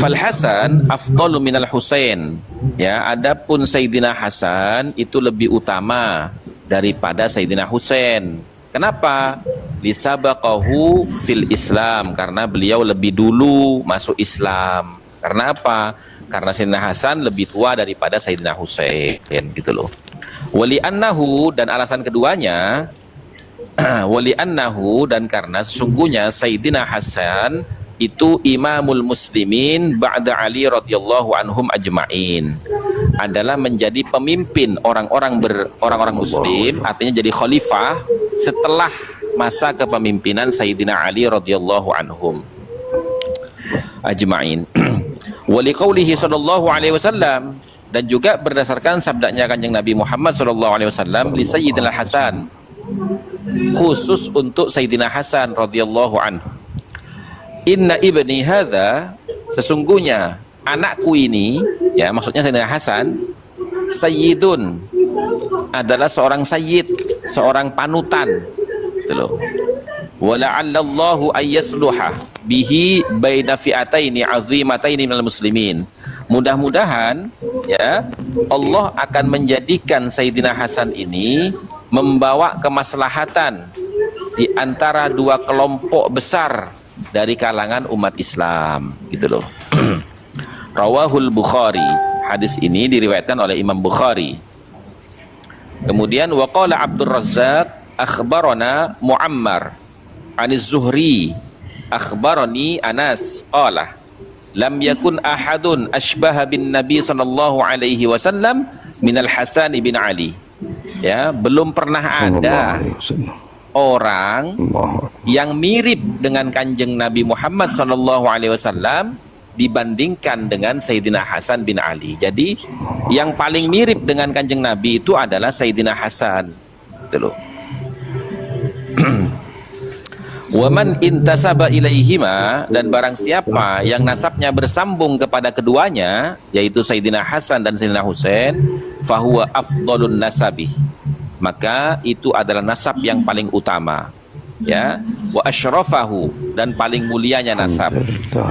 Fal Hasan afdalu minal Husain. Ya, adapun Sayyidina Hasan itu lebih utama daripada Sayyidina Husain. Kenapa? Lisabaqahu fil Islam, karena beliau lebih dulu masuk Islam. Karena apa? Karena Sayyidina Hasan lebih tua daripada Sayyidina Husain, gitu loh. Wali annahu, dan alasan keduanya wali annahu, dan karena sesungguhnya Sayyidina Hasan itu imamul muslimin ba'da Ali radhiyallahu anhum ajma'in, adalah menjadi pemimpin orang-orang muslim, artinya jadi khalifah setelah masa kepemimpinan Sayyidina Ali radhiyallahu anhum ajma'in. Wali qaulihi sallallahu alaihi wasallam, dan juga berdasarkan sabdanya Kanjeng Nabi Muhammad sallallahu alaihi wasallam, li Sayyidina Hasan, khusus untuk Sayyidina Hasan radhiyallahu anhu, inna ibni hadza, sesungguhnya anakku ini, ya maksudnya Sayyidina Hasan, sayyidun, adalah seorang sayyid, seorang panutan, gitu loh. Wala'allallahu ayyasluha bihi baina fi'ataini 'azimataini minal muslimin. Mudah-mudahan ya Allah akan menjadikan Sayyidina Hasan ini membawa kemaslahatan di antara dua kelompok besar dari kalangan umat Islam, gitu loh. Rawahul Bukhari, hadis ini diriwayatkan oleh Imam Bukhari. Kemudian waqala Abdul Razzaq akhbarana Muammar Aniz Zuhri akhbarani Anas qala lam yakun ahadun ashbaha bin Nabi sallallahu alaihi wasallam minal Hasan bin Ali. Ya, belum pernah ada orang yang mirip dengan Kanjeng Nabi Muhammad sallallahu alaihi wasallam dibandingkan dengan Sayyidina Hasan bin Ali. Jadi yang paling mirip dengan Kanjeng Nabi itu adalah Sayyidina Hasan, gitu loh. Waman intasaba ilaihima, dan barang siapa yang nasabnya bersambung kepada keduanya, yaitu Sayyidina Hasan dan Sayyidina Husain, fahuwa afdalun nasabi, maka itu adalah nasab yang paling utama, ya. Wa asyrafahu, dan paling mulianya nasab,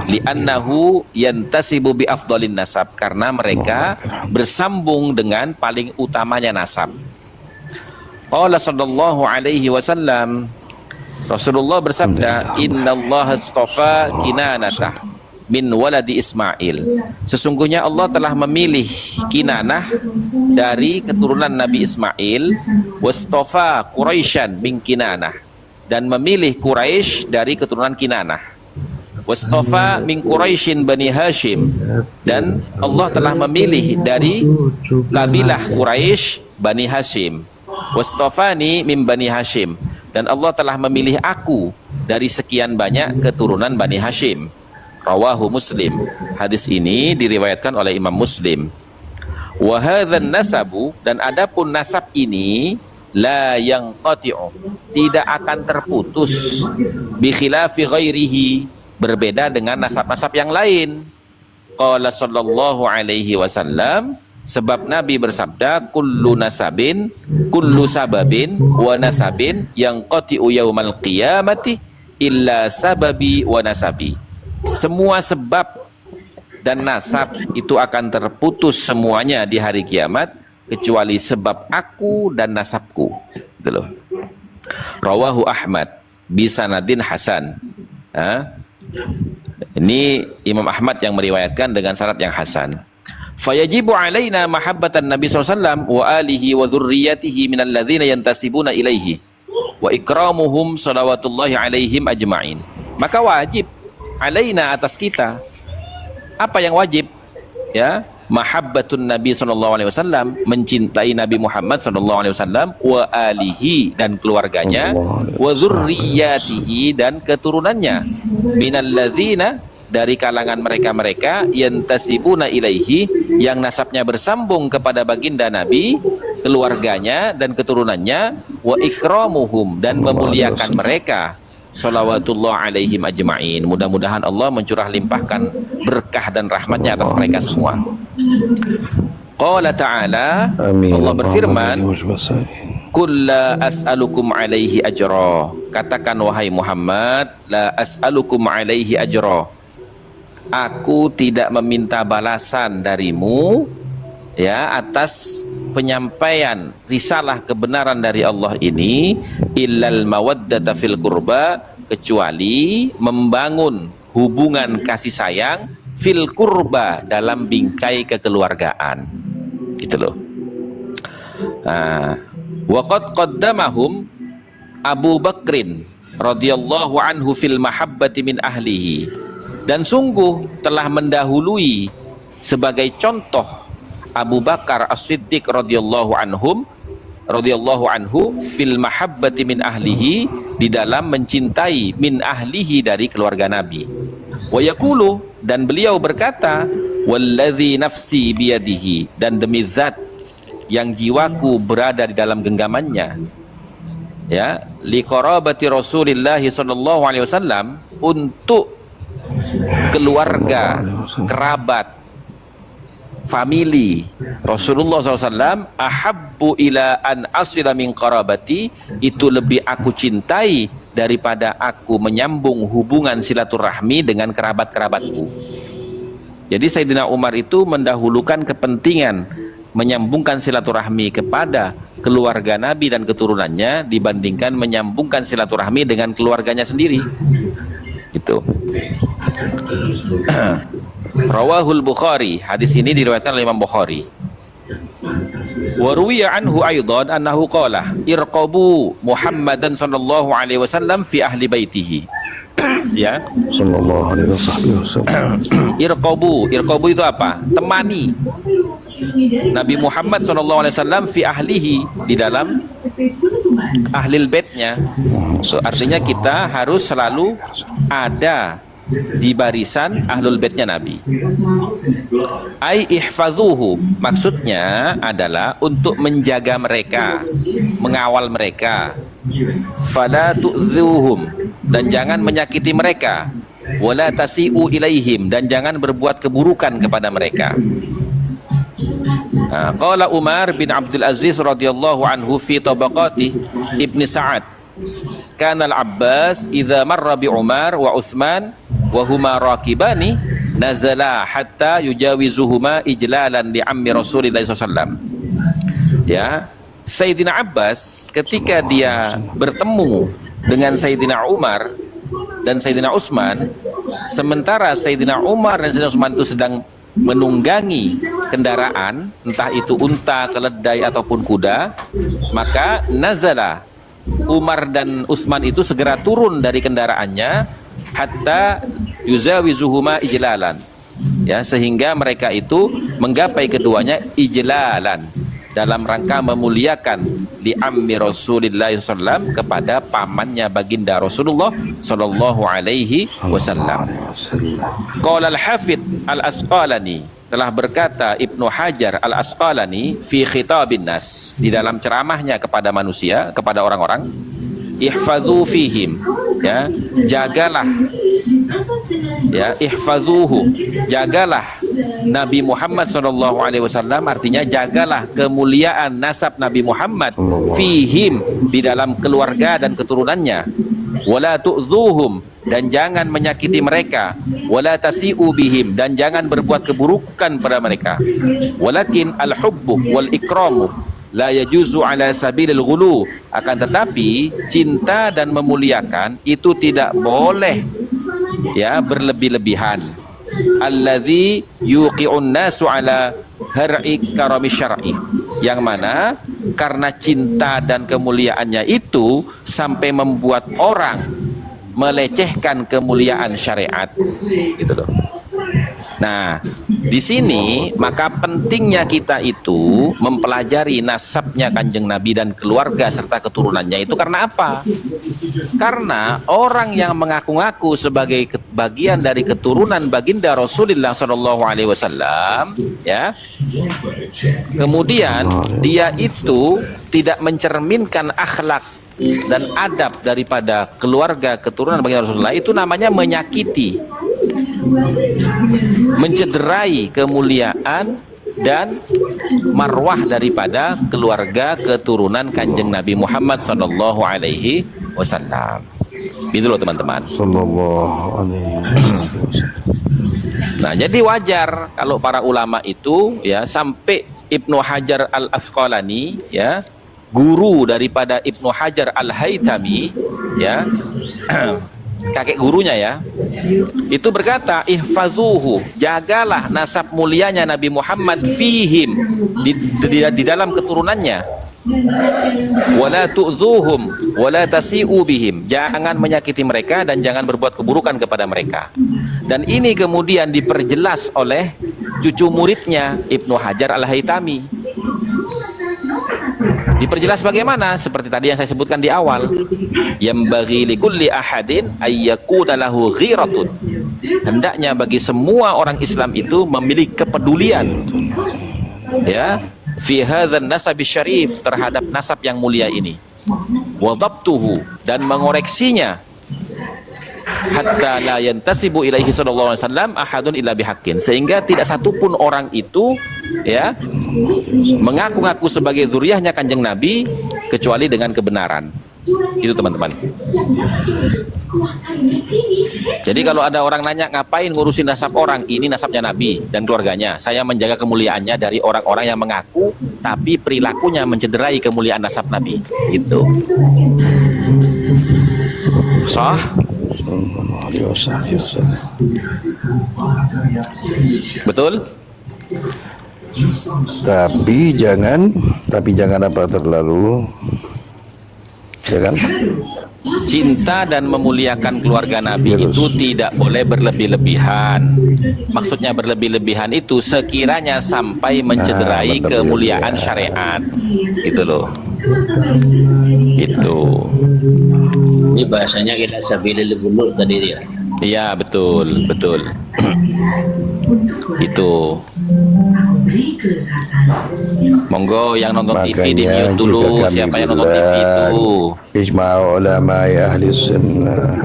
li'annahu yantasibu bi afdalin nasab, karena mereka bersambung dengan paling utamanya nasab. Qala sallallahu alaihi wasallam, Rasulullah bersabda, innallaha astafa Kinanata min waladi Ismail, sesungguhnya Allah telah memilih Kinanah dari keturunan Nabi Ismail, wastafa Quraisyan min Kinanah, dan memilih Quraisy dari keturunan Kinanah, wastafa min Quraisyin Bani Hashim, dan Allah telah memilih dari kabilah Quraisy Bani Hashim, wastafani min Bani Hashim, dan Allah telah memilih aku dari sekian banyak keturunan Bani Hashim. Rawahu Muslim, hadis ini diriwayatkan oleh Imam Muslim. Wa hadzan nasabu, dan adapun nasab ini la yanqati'u, tidak akan terputus, bi khilafi ghairihi, berbeda dengan nasab-nasab yang lain. Qala sallallahu alaihi wasallam, sebab Nabi bersabda, kullu nasabin, kullu sababin wa nasabin yang qati'u yaumal qiyamati illa sababi wa nasabi. Semua sebab dan nasab itu akan terputus semuanya di hari kiamat, kecuali sebab aku dan nasabku. Gitu loh. Rawahu Ahmad bisanadin hasan. Ini Imam Ahmad yang meriwayatkan dengan sanad yang hasan. Fayajibu alaina mahabbatan Nabi SAW wa alihi wa dhurriyatihi minal ladzina yantasibuna ilaihi wa ikramuhum salawatullahi alaihim ajma'in. Maka wajib alaina, atas kita, apa yang wajib? Ya, mahabbatun Nabi SAW, mencintai Nabi Muhammad SAW, wa alihi, dan keluarganya, wa dzurriyyatihi, dan keturunannya, minal ladzina, dari kalangan mereka-mereka, yantasibuna ilaihi, yang nasabnya bersambung kepada baginda Nabi, keluarganya dan keturunannya, wa ikramuhum, dan memuliakan mereka, salawatullah alaihim ajma'in. Mudah-mudahan Allah mencurah limpahkan berkah dan rahmatnya atas mereka semua. Qala ta'ala, Allah berfirman, Qul la as'alukum alaihi ajra, katakan wahai Muhammad, la as'alukum alaihi ajra, aku tidak meminta balasan darimu ya atas penyampaian risalah kebenaran dari Allah ini, illal mawaddata fil qurba, kecuali membangun hubungan kasih sayang fil qurba, dalam bingkai kekeluargaan, gitu loh. Wa qad qaddamahum Abu Bakrin radhiyallahu anhu fil mahabbati min ahlihi, dan sungguh telah mendahului sebagai contoh Abu Bakar As-Siddiq radhiyallahu anhu fil mahabbati min ahlihi, di dalam mencintai min ahlihi, dari keluarga Nabi. Wa yaqulu, dan beliau berkata, walladzi nafsi biyadihi, dan demi zat yang jiwaku berada di dalam genggamannya, ya, li qarabati Rasulillah sallallahu alaihi wasallam, untuk keluarga, kerabat, famili Rasulullah SAW, ahabbu ila an asila min qarabati, itu lebih aku cintai daripada aku menyambung hubungan silaturahmi dengan kerabat-kerabatku. Jadi Sayyidina Umar itu mendahulukan kepentingan menyambungkan silaturahmi kepada keluarga Nabi dan keturunannya dibandingkan menyambungkan silaturahmi dengan keluarganya sendiri. Itu. Rawahul Bukhari, hadis ini diriwayatkan oleh Imam Bukhari. Wa ruwiya anhu aidan annahu qala irqabu Muhammadan sallallahu alaihi wasallam fi ahli baitihi. Ya, sallallahu alaihi wasallam. Irqabu itu apa? Temani Nabi Muhammad sallallahu alaihi wasallam fi ahlihi, di dalam ahlil baitnya. So, artinya kita harus selalu ada di barisan ahlul baitnya Nabi. Ai ihfazuhu, maksudnya adalah untuk menjaga mereka, mengawal mereka. Fala tu'dhuhum, dan jangan menyakiti mereka. Wala tasi'u ilaihim, dan jangan berbuat keburukan kepada mereka. Qala Umar bin Abdul Aziz radhiyallahu anhu fi tabaqati Ibn Sa'ad, kana al-Abbas idza marra bi Umar wa Uthman wa huma raqibani nazala hatta yujawizuhuma ijlalan li ammi Rasulillah SAW. Ya, Sayyidina Abbas ketika dia bertemu dengan Sayyidina Umar dan Sayyidina Utsman, sementara Sayyidina Umar dan Sayyidina Utsman itu sedang menunggangi kendaraan, entah itu unta, keledai ataupun kuda, maka nazala, Umar dan Utsman itu segera turun dari kendaraannya, hatta yuzawizuhuma ijlalan, ya, sehingga mereka itu menggapai keduanya ijlalan, dalam rangka memuliakan li ammi Rasulillah SAW, kepada pamannya baginda Rasulullah sallallahu alaihi wasallam. Qala al-Hafidz al-Asqalani, telah berkata Ibnu Hajar al-Asqalani fi khitabin nas, di dalam ceramahnya kepada manusia, kepada orang-orang, ihfadhu fihim, ya, jagalah, ya, ihfadhuhu, jagalah Nabi Muhammad SAW, artinya jagalah kemuliaan nasab Nabi Muhammad fihim, di dalam keluarga dan keturunannya. Wala tu'dhuhum, dan jangan menyakiti mereka. Wala tasi'u bihim, dan jangan berbuat keburukan pada mereka. Walakin al-hubbu wal ikramu la yajuzu ala sabilil ghulu, akan tetapi cinta dan memuliakan itu tidak boleh, ya, berlebih-lebihan. Alladzi yuqi'un nasu ala har'i karami syar'i, yang mana karena cinta dan kemuliaannya itu sampai membuat orang melecehkan kemuliaan syariat, gitu loh. Nah, di sini maka pentingnya kita itu mempelajari nasabnya Kanjeng Nabi dan keluarga serta keturunannya itu karena apa? Karena orang yang mengaku-ngaku sebagai bagian dari keturunan baginda Rasulullah SAW, ya, kemudian dia itu tidak mencerminkan akhlak dan adab daripada keluarga keturunan baginda Rasulullah, itu namanya menyakiti, mencederai kemuliaan dan marwah daripada keluarga keturunan Kanjeng Nabi Muhammad sallallahu alaihi wasallam. Gitu loh teman-teman. Sallallahu alaihi wasallam. Nah, jadi wajar kalau para ulama itu ya sampai Ibnu Hajar Al-Asqalani ya, guru daripada Ibnu Hajar Al-Haytami ya, kakek gurunya ya, itu berkata, ihfazuhu, jagalah nasab mulianya Nabi Muhammad fihim, di dalam keturunannya, wala tu'zuhum wala tasi'u bihim, jangan menyakiti mereka dan jangan berbuat keburukan kepada mereka. Dan ini kemudian diperjelas oleh cucu muridnya Ibnu Hajar Al-Haytami. Diperjelas bagaimana? Seperti tadi yang saya sebutkan di awal, yambaghi likulli ahadin ayyakuna lahu ghiratun, hendaknya bagi semua orang Islam itu memiliki kepedulian ya, fi hadzal nasab syarif, terhadap nasab yang mulia ini, wa dhabtuhu, dan mengoreksinya, hatta la yantasibu ilaihi sallallahu alaihi wasallam ahadun illa bihaqqin, sehingga tidak satupun orang itu ya mengaku-ngaku sebagai zuriyahnya Kanjeng Nabi kecuali dengan kebenaran. Itu teman-teman. Jadi kalau ada orang nanya ngapain ngurusin nasab orang, ini nasabnya Nabi dan keluarganya. Saya menjaga kemuliaannya dari orang-orang yang mengaku tapi perilakunya mencederai kemuliaan nasab Nabi. Gitu. Sah? Betul? Tapi jangan apa terlalu, ya kan? Cinta dan memuliakan keluarga Nabi itu tidak boleh berlebih-lebihan. Maksudnya berlebih-lebihan itu sekiranya sampai mencederai kemuliaan syariat. Itu loh. Itu. Ini bahasanya ila sabilil ghulu tadi dia. Iya, betul, betul. Itu. Monggo yang nonton TV di mute dulu. Siapa yang nonton TV itu? Ijma' ulama ahli sunnah.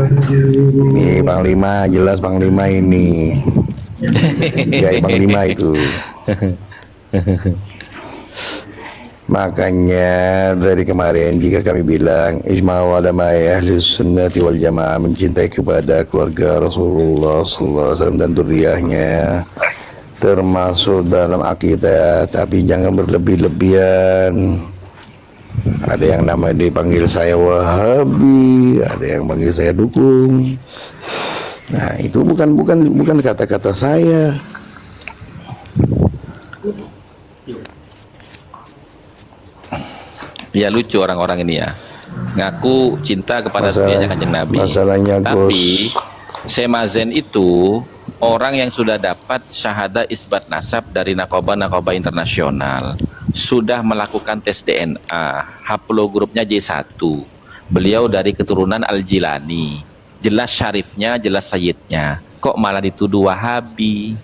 Ini Panglima, jelas Panglima ini. Ya, Panglima itu. Makanya dari kemarin jika kami bilang ijma' ulama ahli sunnati wal jamaah mencintai kepada keluarga Rasulullah sallallahu alaihi wasallam dan dzurriyyahnya, termasuk dalam akidah, tapi jangan berlebih-lebihan. Ada yang namanya dipanggil saya Wahabi, ada yang panggil saya dukung. Nah, itu bukan kata-kata saya. Ya, lucu orang-orang ini ya, ngaku cinta kepada zuriyahnya Kanjeng Nabi. Masalahnya, tapi Semazen itu orang yang sudah dapat syahadah isbat nasab dari Naqabah internasional, sudah melakukan tes DNA, haplogrupnya J1, beliau dari keturunan Al-Jilani, jelas syarifnya, jelas sayyidnya, kok malah dituduh Wahabi?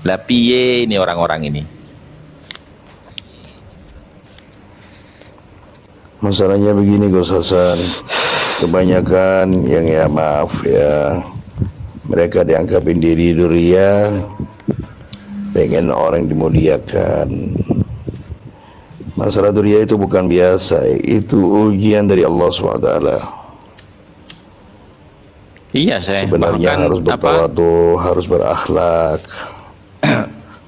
Lah piye ini orang-orang ini? Masalahnya begini Gus Hasan, kebanyakan yang ya maaf ya, mereka dianggapin diri duria, pengen orang dimuliakan. Masalah duria itu bukan biasa, itu ujian dari Allah SWT. Iya, saya sebenarnya bahkan harus bertawadhu, harus berakhlak.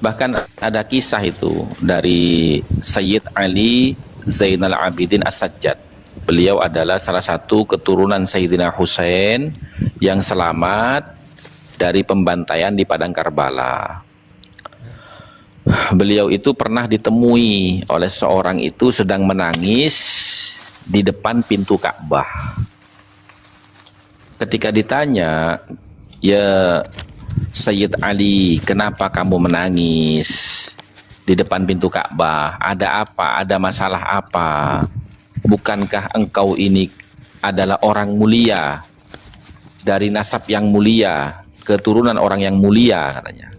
Bahkan ada kisah itu dari Sayyid Ali Zainal Abidin As-Sajjad. Beliau adalah salah satu keturunan Sayyidina Husain yang selamat dari pembantaian di Padang Karbala. Beliau itu pernah ditemui oleh seorang itu sedang menangis di depan pintu Ka'bah. Ketika ditanya, "Ya Sayyid Ali, kenapa kamu menangis di depan pintu Ka'bah? Ada apa? Ada masalah apa? Bukankah engkau ini adalah orang mulia, dari nasab yang mulia, keturunan orang yang mulia," katanya.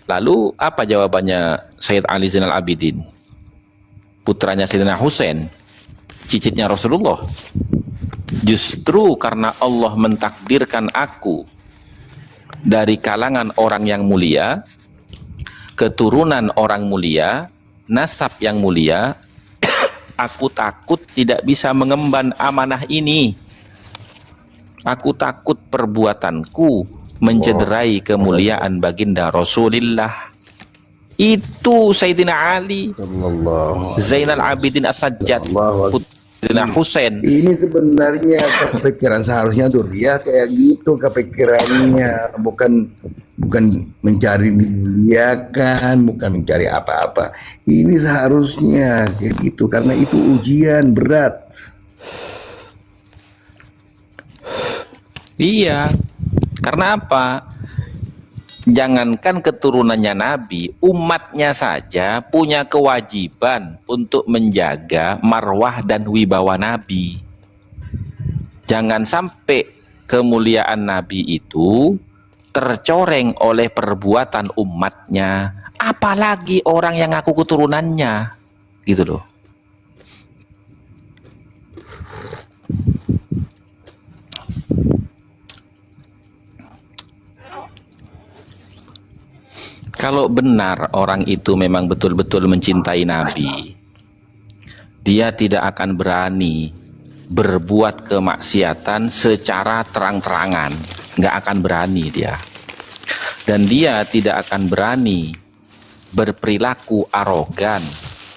Lalu apa jawabannya Sayyid Ali Zainal Abidin, putranya Sayyidina Husain, cicitnya Rasulullah? "Justru karena Allah mentakdirkan aku dari kalangan orang yang mulia, keturunan orang mulia, nasab yang mulia, aku takut tidak bisa mengemban amanah ini. Aku takut perbuatanku mencederai kemuliaan baginda Rasulullah. Itu Sayyidina Ali, Sallallahu Zainal Abidin As-Sajjad, Allahu Akbar. Sayyidina Husain. Ini sebenarnya kepikiran seharusnya Duriyah kayak gitu kepikirannya, bukan mencari dimuliakan, bukan mencari apa-apa. Ini seharusnya kayak gitu karena itu ujian berat. Iya, karena apa? Jangankan keturunannya Nabi, umatnya saja punya kewajiban untuk menjaga marwah dan wibawa Nabi. Jangan sampai kemuliaan Nabi itu tercoreng oleh perbuatan umatnya, apalagi orang yang ngaku keturunannya, gitu loh. Kalau benar orang itu memang betul-betul mencintai Nabi, dia tidak akan berani berbuat kemaksiatan secara terang-terangan, nggak akan berani dia. Dan dia tidak akan berani berperilaku arogan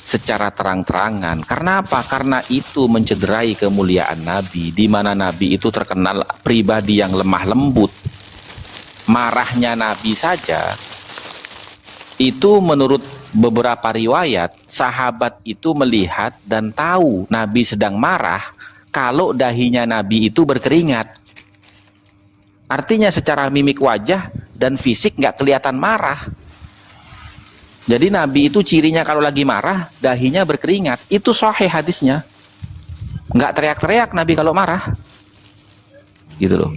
secara terang-terangan. Karena apa? Karena itu mencederai kemuliaan Nabi, di mana Nabi itu terkenal pribadi yang lemah lembut. Marahnya Nabi saja itu menurut beberapa riwayat, sahabat itu melihat dan tahu Nabi sedang marah kalau dahinya Nabi itu berkeringat. Artinya secara mimik wajah dan fisik nggak kelihatan marah. Jadi Nabi itu cirinya kalau lagi marah, dahinya berkeringat. Itu sahih hadisnya. Nggak teriak-teriak Nabi kalau marah. Gitu loh.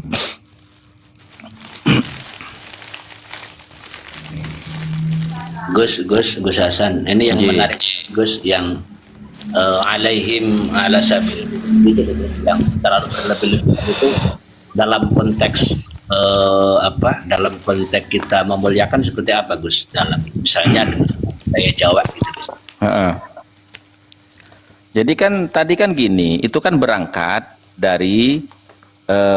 Gus Hasan, ini yang menarik Gus, yang alaihim ala sabil yang terlalu berlebih-lebih itu dalam konteks dalam konteks kita memuliakan seperti apa Gus, dalam misalnya dengan daya Jawa gitu Gus. Jadi kan tadi kan gini, itu kan berangkat dari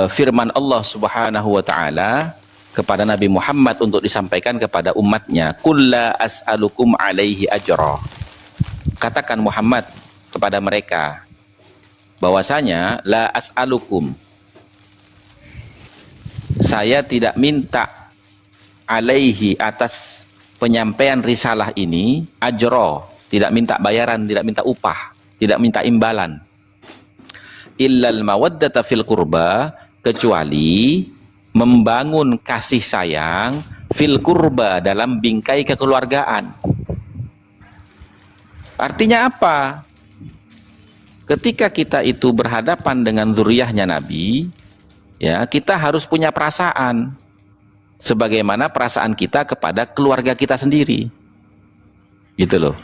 firman Allah Subhanahu wa taala kepada Nabi Muhammad untuk disampaikan kepada umatnya, qul la as'alukum alaihi ajra. Katakan Muhammad kepada mereka bahwasanya la as'alukum, saya tidak minta alaihi, atas penyampaian risalah ini, ajra, tidak minta bayaran, tidak minta upah, tidak minta imbalan, illal mawaddata fil qurba, kecuali membangun kasih sayang fil kurba, dalam bingkai kekeluargaan. Artinya apa? Ketika kita itu berhadapan dengan zuriyahnya Nabi, ya, kita harus punya perasaan sebagaimana perasaan kita kepada keluarga kita sendiri. Gitu loh.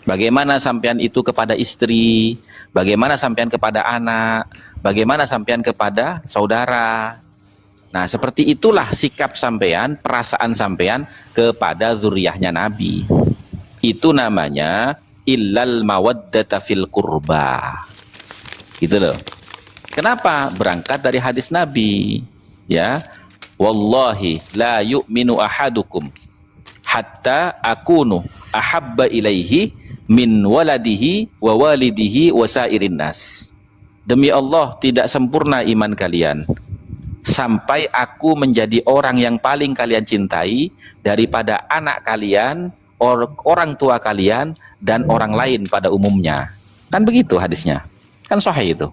Bagaimana sampean itu kepada istri, bagaimana sampean kepada anak, bagaimana sampean kepada saudara. Nah, seperti itulah sikap sampean, perasaan sampean kepada zuriyahnya Nabi. Itu namanya illal mawaddata fil qurba. Gitu loh. Kenapa? Berangkat dari hadis Nabi, ya. Wallahi la yu'minu ahadukum hatta akunu ahabba ilaihi min waladihi wa walidihi wa sairin nas. Demi Allah, tidak sempurna iman kalian sampai aku menjadi orang yang paling kalian cintai daripada anak kalian, orang tua kalian, dan orang lain pada umumnya. Kan begitu hadisnya. Kan sahih itu.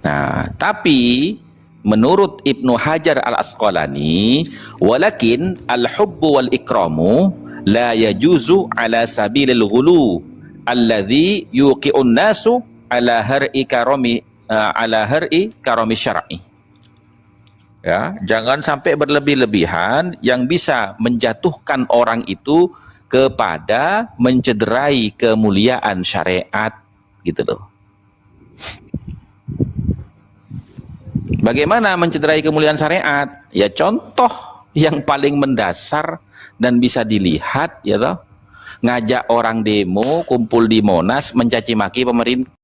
Nah, tapi menurut Ibnu Hajar al-Asqalani, walakin al-hubbu wal ikramu la yajuzu ala sabilil ghulu alladzi yuqi'un nasu ala har'i karami syar'i. Ya, jangan sampai berlebih-lebihan yang bisa menjatuhkan orang itu kepada mencederai kemuliaan syariat, gitu loh. Bagaimana mencederai kemuliaan syariat? Ya contoh yang paling mendasar dan bisa dilihat, ya toh, ngajak orang demo kumpul di Monas mencaci maki pemerintah.